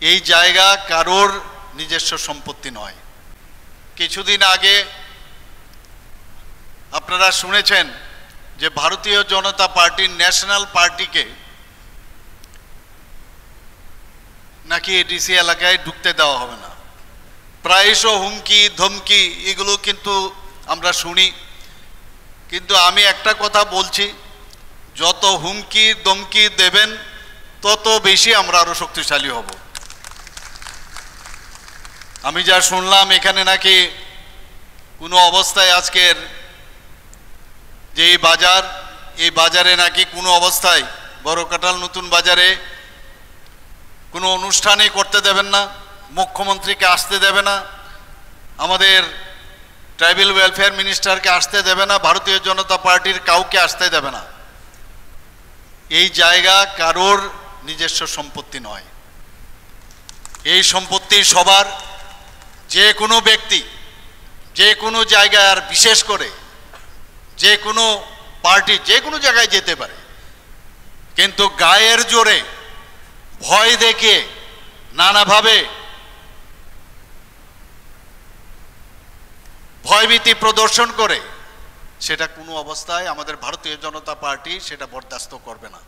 এই জায়গা কারোর নিজস্ব সম্পত্তি নয়। কিছুদিন আগে আপনারা শুনেছেন যে ভারতীয় জনতা পার্টির ন্যাশনাল পার্টিকে নাকি এডিসি এলাকায় ঢুকতে দেওয়া হবে না। প্রায়শ হুমকি ধমকি এগুলো কিন্তু আমরা শুনি, কিন্তু আমি একটা কথা বলছি, যত হুমকি ধমকি দেবেন তত বেশি আমরা আরো শক্তিশালী হব। আমি যা শুনলাম এখানে নাকি কোনো অবস্থায় আজকের যে এই বাজারে নাকি কোনো অবস্থায় বড়কাটাল নতুন বাজারে কোনো অনুষ্ঠানই করতে দেবেন না, মুখ্যমন্ত্রীকে আসতে দেবে না, আমাদের ট্রাইবাল ওয়েলফেয়ার মিনিস্টারকে আসতে দেবে না, ভারতীয় জনতা পার্টির কাউকে আসতে দেবে না। এই জায়গা কারোর নিজস্ব সম্পত্তি নয়, এই সম্পত্তি সবার। যে কোনো ব্যক্তি যে কোনো জায়গায়, আর বিশেষ করে যে কোনো পার্টি যে কোনো জায়গায় যেতে পারে, কিন্তু গায়ের জোরে ভয় দেখিয়ে নানাভাবে ভয়ভীতি প্রদর্শন করে সেটা কোনো অবস্থায় আমাদের ভারতীয় জনতা পার্টি সেটা বরদাস্ত করবে না।